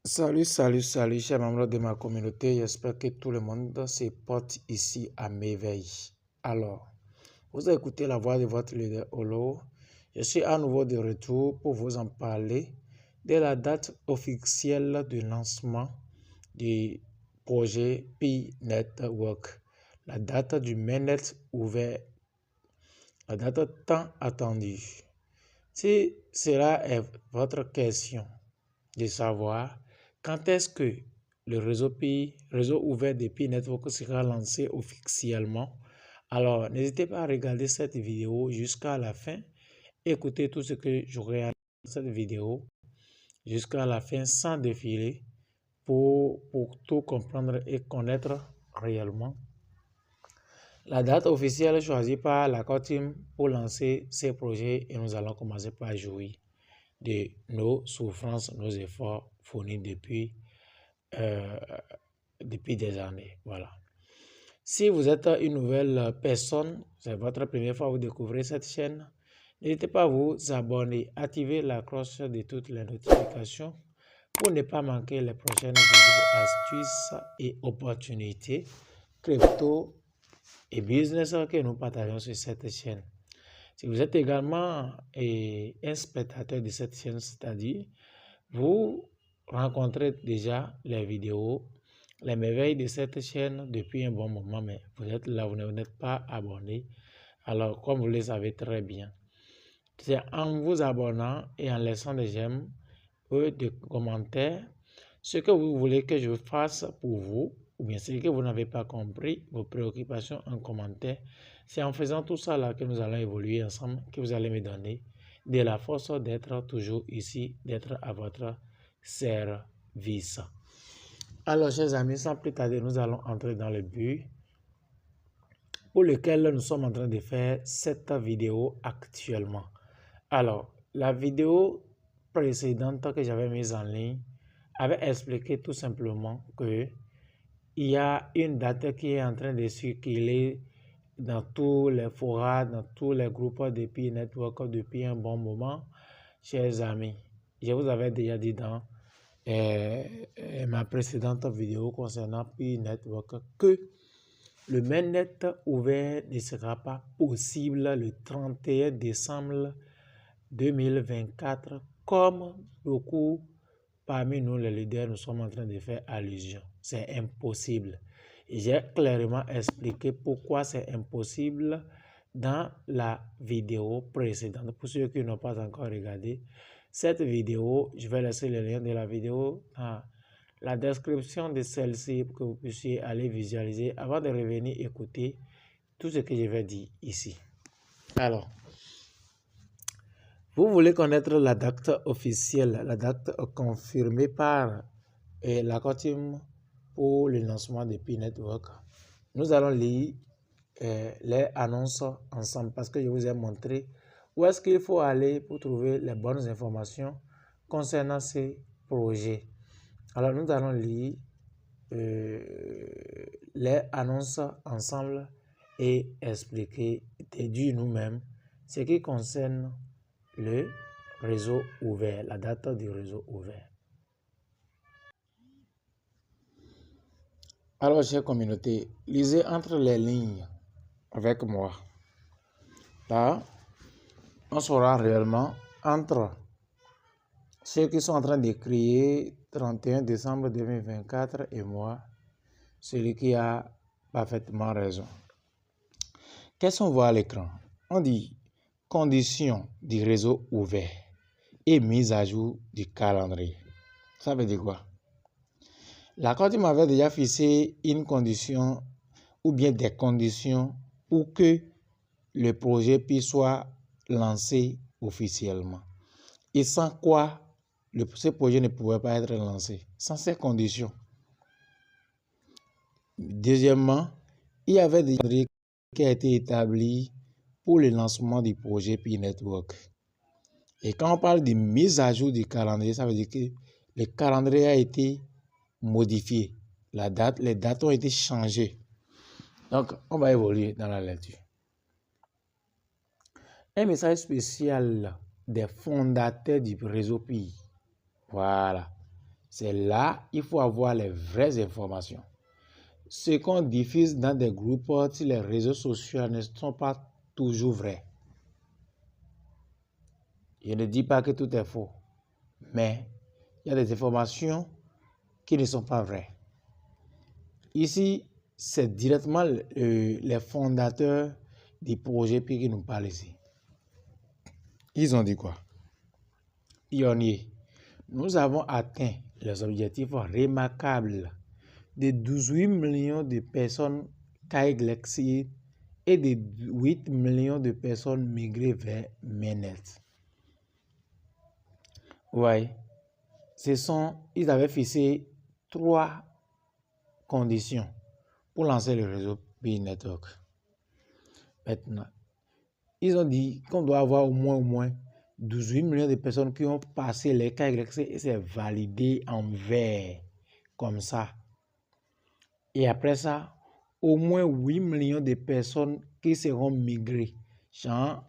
Salut, chers membres de ma communauté. J'espère que tout le monde se porte ici à merveille. Alors, vous avez écouté la voix de votre leader Olo. Je suis à nouveau de retour pour vous en parler de la date officielle du lancement du projet Pi Network, la date du mainnet ouvert, la date tant attendue. Si cela est votre question de savoir quand est-ce que le réseau ouvert de Pi Network sera lancé officiellement, alors n'hésitez pas à regarder cette vidéo jusqu'à la fin. Écoutez tout ce que j'aurai à dire dans cette vidéo jusqu'à la fin sans défiler pour tout comprendre et connaître réellement la date officielle choisie par la Core Team pour lancer ces projets, et nous allons commencer par jouir de nos souffrances, nos efforts fournis depuis des années. Voilà. Si vous êtes une nouvelle personne, c'est votre première fois que vous découvrez cette chaîne, n'hésitez pas à vous abonner, activer la cloche de toutes les notifications pour ne pas manquer les prochaines vidéos, astuces et opportunités crypto et business que nous partageons sur cette chaîne. Si vous êtes également un spectateur de cette chaîne, c'est-à-dire vous rencontrez déjà les vidéos, les merveilles de cette chaîne depuis un bon moment, mais vous êtes là, vous n'êtes pas abonné. Alors, comme vous le savez très bien, c'est en vous abonnant et en laissant des j'aime ou des commentaires ce que vous voulez que je fasse pour vous, ou bien ce que vous n'avez pas compris, vos préoccupations en commentaire. C'est en faisant tout ça là que nous allons évoluer ensemble, que vous allez me donner de la force d'être toujours ici, d'être à votre service. Alors, chers amis, sans plus tarder, nous allons entrer dans le but pour lequel nous sommes en train de faire cette vidéo actuellement. Alors, la vidéo précédente que j'avais mise en ligne avait expliqué tout simplement que il y a une date qui est en train de circuler dans tous les forums, dans tous les groupes de Pi Network depuis un bon moment. Chers amis, je vous avais déjà dit dans ma précédente vidéo concernant Pi Network que le mainnet ouvert ne sera pas possible le 31 décembre 2024 comme beaucoup parmi nous les leaders nous sommes en train de faire allusion. C'est impossible. J'ai clairement expliqué pourquoi c'est impossible dans la vidéo précédente. Pour ceux qui n'ont pas encore regardé cette vidéo, je vais laisser le lien de la vidéo dans la description de celle-ci pour que vous puissiez aller visualiser avant de revenir écouter tout ce que je vais dire ici. Alors, vous voulez connaître la date officielle, la date confirmée par la Core Team pour le lancement de Pi Network. Nous allons lire les annonces ensemble parce que je vous ai montré où est-ce qu'il faut aller pour trouver les bonnes informations concernant ces projets. Alors, nous allons lire les annonces ensemble et expliquer, déduire nous-mêmes ce qui concerne le réseau ouvert, la date du réseau ouvert. Alors, chère communauté, lisez entre les lignes avec moi. Là, on saura réellement entre ceux qui sont en train d'écrire 31 décembre 2024 et moi, celui qui a parfaitement raison. Qu'est-ce qu'on voit à l'écran? On dit conditions du réseau ouvert et mise à jour du calendrier. Ça veut dire quoi? La Core Team m'avait déjà fixé une condition ou bien des conditions pour que le projet puisse soit lancé officiellement. Et sans quoi ce projet ne pouvait pas être lancé. Sans ces conditions. Deuxièmement, il y avait des calendriers qui a été établi pour le lancement du projet Pi Network. Et quand on parle de mise à jour du calendrier, ça veut dire que le calendrier a été modifié. Les dates ont été changées. Donc, on va évoluer dans la lecture. Un message spécial des fondateurs du réseau Pi. Voilà. C'est là il faut avoir les vraies informations. Ce qu'on diffuse dans des groupes sur les réseaux sociaux ne sont pas toujours vrais. Je ne dis pas que tout est faux, mais il y a des informations qui ne sont pas vraies. Ici, c'est directement les fondateurs du projet qui nous parlent ici. Ils ont dit quoi? Pionnier, nous avons atteint les objectifs remarquables de 18 millions de personnes KYC et de 8 millions de personnes migrées vers Mainnet. Ouais, ils avaient fixé 3 conditions pour lancer le réseau Pi Network. Maintenant, ils ont dit qu'on doit avoir au moins 18 millions de personnes qui ont passé les KYC et c'est validé en vert, comme ça. Et après ça, au moins 8 millions de personnes qui seront migrées. Genre,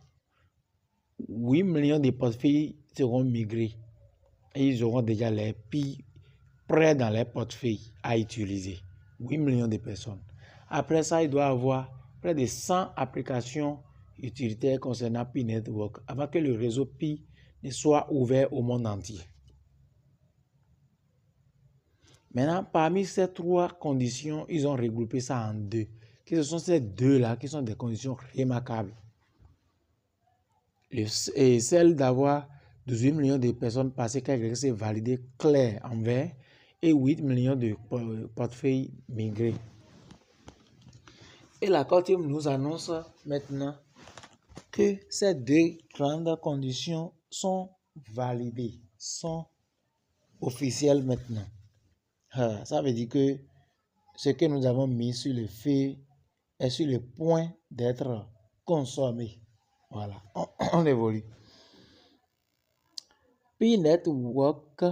8 millions de portefeuilles seront migrés. Et ils auront déjà les Pi prêts dans les portefeuilles à utiliser. 8 millions de personnes. Après ça, il doit y avoir près de 100 applications utilitaires concernant Pi Network avant que le réseau Pi ne soit ouvert au monde entier. Maintenant, parmi ces 3 conditions, ils ont regroupé ça en 2. Ce sont ces 2-là qui sont des conditions remarquables. Et celle d'avoir 18 millions de personnes passées KYC validées clair en vert et 8 millions de portefeuilles migrés. Et la Cour nous annonce maintenant que ces 2 grandes conditions sont validées, sont officielles maintenant. Ça veut dire que ce que nous avons mis sur le feu est sur le point d'être consommé. Voilà, on évolue. Pi Network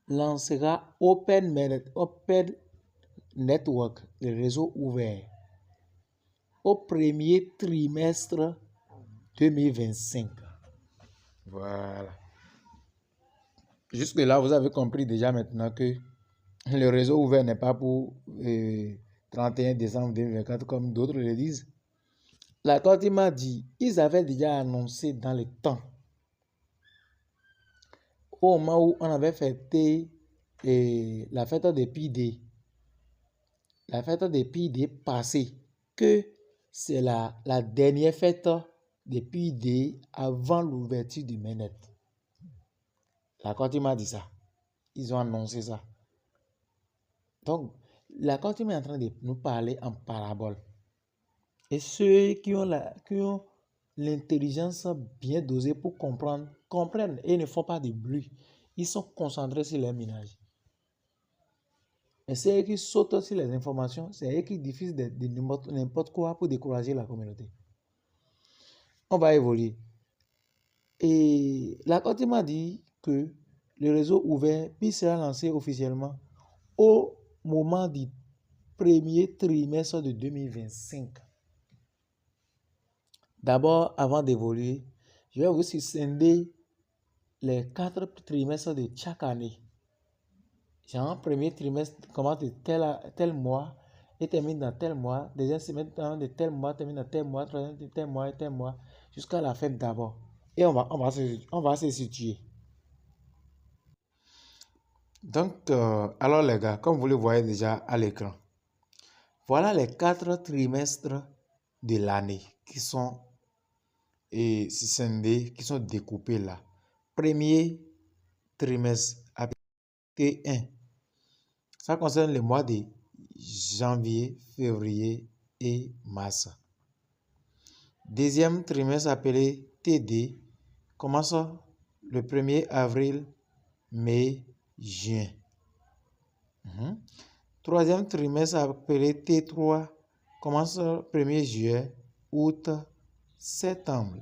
lancera Open Network, le réseau ouvert, au premier trimestre 2025. Voilà. Jusque-là, vous avez compris déjà maintenant que le réseau ouvert n'est pas pour 31 décembre 2024 comme d'autres le disent. La Cour m'a dit, ils avaient déjà annoncé dans le temps, au moment où on avait fêté la fête des Pi Day, la fête des Pi Day passée, que c'est la dernière fête des Pi Day avant l'ouverture du Mainnet. La Cour m'a dit ça. Ils ont annoncé ça. Donc, la Cour est en train de nous parler en parabole. Et ceux qui ont l'intelligence bien dosée pour comprendre, comprennent et ne font pas de bruit. Ils sont concentrés sur leur minage. Et c'est eux qui sautent sur les informations, c'est eux qui diffusent n'importe quoi pour décourager la communauté. On va évoluer. Et la Cour m'a dit que le réseau ouvert puis sera lancé officiellement au moment du premier trimestre de 2025. D'abord, avant d'évoluer, je vais vous scinder les 4 trimestres de chaque année. Genre, premier trimestre commence de tel mois et termine dans tel mois. Deuxième semestre de tel mois, termine dans tel mois. Troisième de tel mois et tel mois. Jusqu'à la fin d'abord. Et on va se situer. Donc, alors les gars, comme vous le voyez déjà à l'écran, voilà les 4 trimestres de l'année qui sont scindés, qui sont découpés là. Premier trimestre, T1. Ça concerne les mois de janvier, février et mars. Deuxième trimestre appelé TD commence le 1er avril, mai, juin. Troisième trimestre appelé T3 commence le 1er juillet, août, septembre.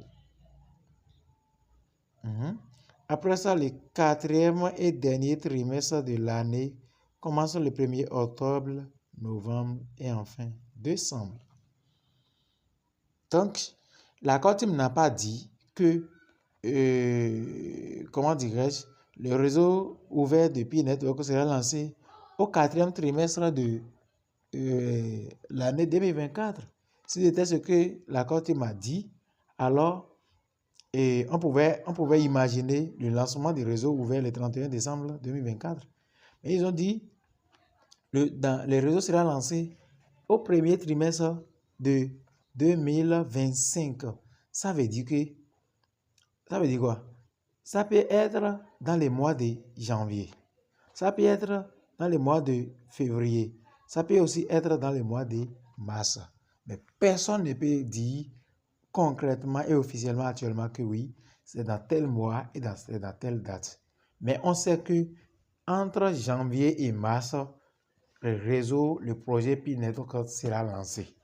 Après ça, le quatrième et dernier trimestre de l'année commence le 1er octobre, novembre et enfin décembre. Donc, la Cour n'a pas dit que, comment dirais-je, le réseau ouvert de Pi Network sera lancé au 4e trimestre de l'année 2024. Si c'était ce que l'accord team m'a dit, alors on pouvait imaginer le lancement du réseau ouvert le 31 décembre 2024. Mais ils ont dit le réseau sera lancé au premier trimestre de 2025. Ça veut dire quoi? Ça peut être dans les mois de janvier. Ça peut être dans les mois de février. Ça peut aussi être dans les mois de mars. Mais personne ne peut dire concrètement et officiellement actuellement que oui, c'est dans tel mois et dans telle date. Mais on sait que entre janvier et mars, le projet Pi Network sera lancé.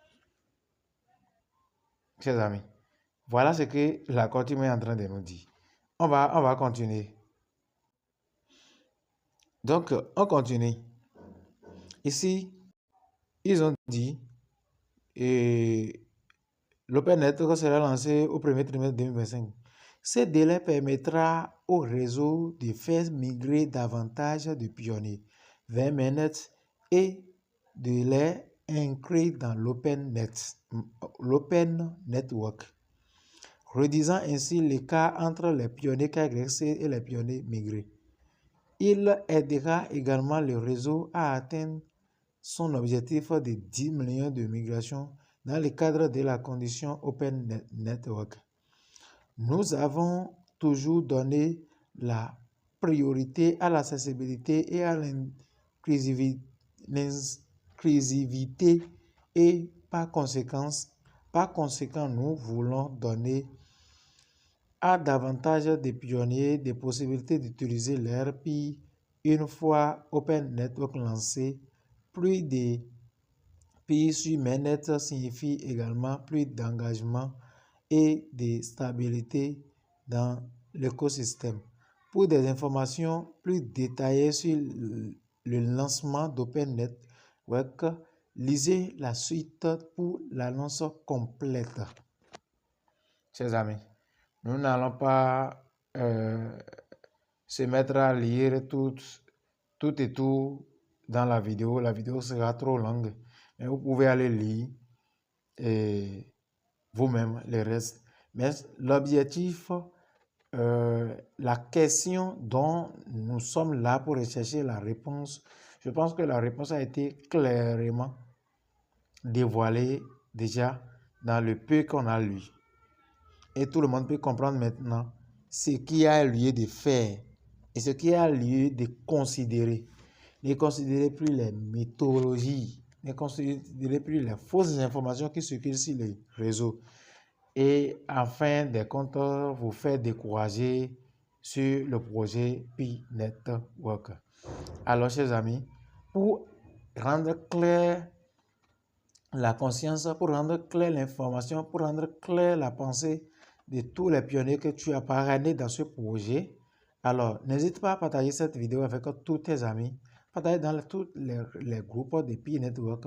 Chers amis, voilà ce que l'accord team est en train de nous dire. On va continuer. Donc, on continue. Ici, ils ont dit l'Open Network sera lancé au premier trimestre 2025. Ce délai permettra au réseau de faire migrer davantage de pionniers vers Mainnet et de les inclure dans l'Open Network, réduisant ainsi l'écart entre les pionniers KYC et les pionniers migrés. Il aidera également le réseau à atteindre son objectif de 10 millions de migrations dans le cadre de la condition Open Network. Nous avons toujours donné la priorité à l'accessibilité et à l'inclusivité et par conséquent, nous voulons donner à davantage de pionniers des possibilités d'utiliser l'ERP une fois Open Network lancé. Plus de pays sur Mainnet signifie également plus d'engagement et de stabilité dans l'écosystème. Pour des informations plus détaillées sur le lancement d'Open Network, lisez la suite pour l'annonce complète. Chers amis, nous n'allons pas se mettre à lire tout et tout dans la vidéo. La vidéo sera trop longue. Mais vous pouvez aller lire vous-même les restes. Mais l'objectif, la question dont nous sommes là pour rechercher la réponse, je pense que la réponse a été clairement dévoilée déjà dans le peu qu'on a lu. Et tout le monde peut comprendre maintenant ce qui a lieu de faire et ce qui a lieu de considérer. Ne considérez plus les mythologies, ne considérez plus les fausses informations qui circulent sur les réseaux. Et afin de comptes, vous faire décourager sur le projet Pi Network. Alors, chers amis, pour rendre clair la conscience, pour rendre clair l'information, pour rendre clair la pensée de tous les pionniers que tu as parrainés dans ce projet, alors n'hésite pas à partager cette vidéo avec tous tes amis, partager dans tous les groupes de Pi Network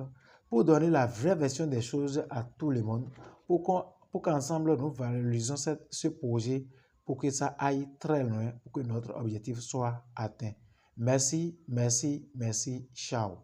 pour donner la vraie version des choses à tout le monde, pour qu'ensemble nous valorisons ce projet pour que ça aille très loin, pour que notre objectif soit atteint. Merci, merci, merci, ciao.